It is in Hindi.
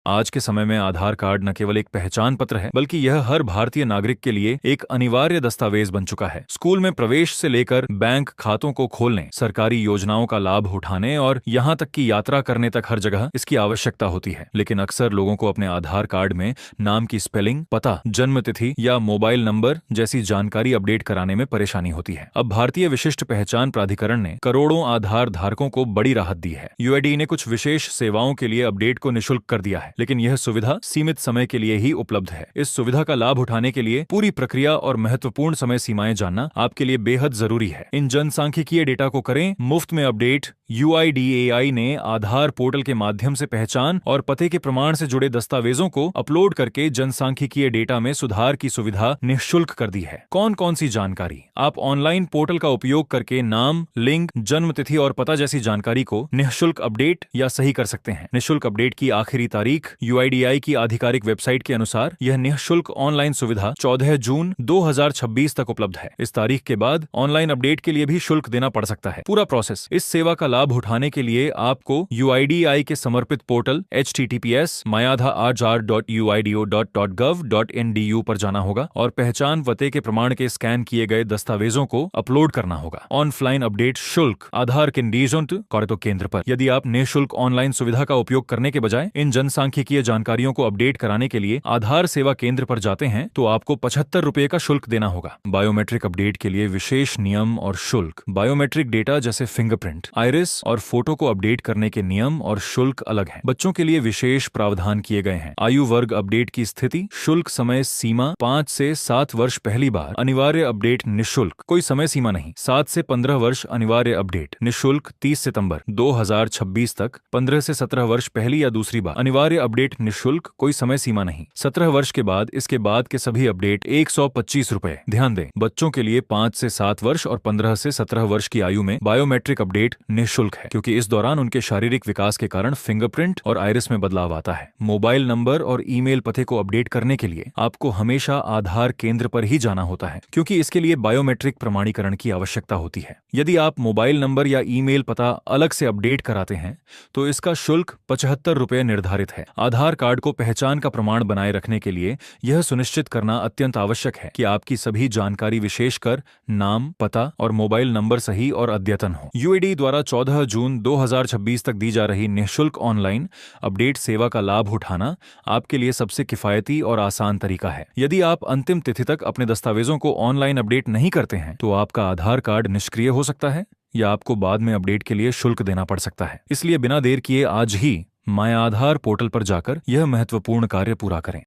आज के समय में आधार कार्ड न केवल एक पहचान पत्र है, बल्कि यह हर भारतीय नागरिक के लिए एक अनिवार्य दस्तावेज बन चुका है। स्कूल में प्रवेश से लेकर बैंक खातों को खोलने, सरकारी योजनाओं का लाभ उठाने और यहाँ तक कि यात्रा करने तक हर जगह इसकी आवश्यकता होती है। लेकिन अक्सर लोगों को अपने आधार कार्ड में नाम की स्पेलिंग, पता, जन्म तिथि या मोबाइल नंबर जैसी जानकारी अपडेट कराने में परेशानी होती है। अब भारतीय विशिष्ट पहचान प्राधिकरण ने करोड़ों आधार धारकों को बड़ी राहत दी है। यूआईडी ने कुछ विशेष सेवाओं के लिए अपडेट को निःशुल्क कर दिया है, लेकिन यह सुविधा सीमित समय के लिए ही उपलब्ध है। इस सुविधा का लाभ उठाने के लिए पूरी प्रक्रिया और महत्वपूर्ण समय सीमाएं जानना आपके लिए बेहद जरूरी है। इन जनसांख्यिकीय डेटा को करें मुफ्त में अपडेट। यूआईडीएआई ने आधार पोर्टल के माध्यम से पहचान और पते के प्रमाण से जुड़े दस्तावेजों को अपलोड करके जनसांख्यिकीय डेटा में सुधार की सुविधा निःशुल्क कर दी है। कौन कौन सी जानकारी आप ऑनलाइन पोर्टल का उपयोग करके नाम, लिंग, जन्म तिथि और पता जैसी जानकारी को निःशुल्क अपडेट या सही कर सकते हैं। निःशुल्क अपडेट की आखिरी तारीख यूआईडीएआई की आधिकारिक वेबसाइट के अनुसार यह निःशुल्क ऑनलाइन सुविधा 14 जून 2026 तक उपलब्ध है। इस तारीख के बाद ऑनलाइन अपडेट के लिए भी शुल्क देना पड़ सकता है। पूरा प्रोसेस। इस सेवा का लाभ उठाने के लिए आपको यूआईडीएआई के समर्पित पोर्टल https://myadhar.uido.gov.ndu पर जाना होगा और पहचान पते के प्रमाण के स्कैन किए गए दस्तावेजों को अपलोड करना होगा। ऑनलाइन अपडेट शुल्क आधार केंद्र पर। यदि आप निःशुल्क ऑनलाइन सुविधा का उपयोग करने के बजाय इन जनसांख्यिकीय जानकारियों को अपडेट कराने के लिए आधार सेवा केंद्र पर जाते हैं तो आपको 75 रुपए का शुल्क देना होगा। बायोमेट्रिक अपडेट के लिए विशेष नियम और शुल्क। बायोमेट्रिक डेटा जैसे फिंगरप्रिंट, आइरिस और फोटो को अपडेट करने के नियम और शुल्क अलग हैं। बच्चों के लिए विशेष प्रावधान किए गए हैं। आयु वर्ग अपडेट की स्थिति, शुल्क समय सीमा 5 से 7 वर्ष पहली बार, अनिवार्य अपडेट निःशुल्क, कोई समय सीमा नहीं। 7 से 15 वर्ष अनिवार्य अपडेट निःशुल्क 30 सितंबर 2026 तक। 15 से 17 वर्ष पहली या दूसरी बार अनिवार्य अपडेट निःशुल्क, कोई समय सीमा नहीं। 17 वर्ष के बाद इसके बाद के सभी अपडेट 125 रुपए। ध्यान दें, बच्चों के लिए 5 से 7 वर्ष और 15 से 17 वर्ष की आयु में बायोमेट्रिक अपडेट निःशुल्क है, क्योंकि इस दौरान उनके शारीरिक विकास के कारण फिंगरप्रिंट और आइरिस में बदलाव आता है। मोबाइल नंबर और ईमेल पते को अपडेट करने के लिए आपको हमेशा आधार केंद्र पर ही जाना होता है, क्योंकि इसके लिए बायोमेट्रिक प्रमाणीकरण की आवश्यकता होती है। यदि आप मोबाइल नंबर या ईमेल पता अलग से अपडेट कराते हैं तो इसका शुल्क 75 रुपए निर्धारित है। आधार कार्ड को पहचान का प्रमाण बनाए रखने के लिए यह सुनिश्चित करना अत्यंत आवश्यक है कि आपकी सभी जानकारी, विशेषकर नाम, पता और मोबाइल नंबर सही और अद्यतन हो। यूआईडी द्वारा 14 जून 2026 तक दी जा रही निःशुल्क ऑनलाइन अपडेट सेवा का लाभ उठाना आपके लिए सबसे किफायती और आसान तरीका है। यदि आप अंतिम तिथि तक अपने दस्तावेजों को ऑनलाइन अपडेट नहीं करते हैं तो आपका आधार कार्ड निष्क्रिय हो सकता है या आपको बाद में अपडेट के लिए शुल्क देना पड़ सकता है। इसलिए बिना देर किए आज ही माय आधार पोर्टल पर जाकर यह महत्वपूर्ण कार्य पूरा करें।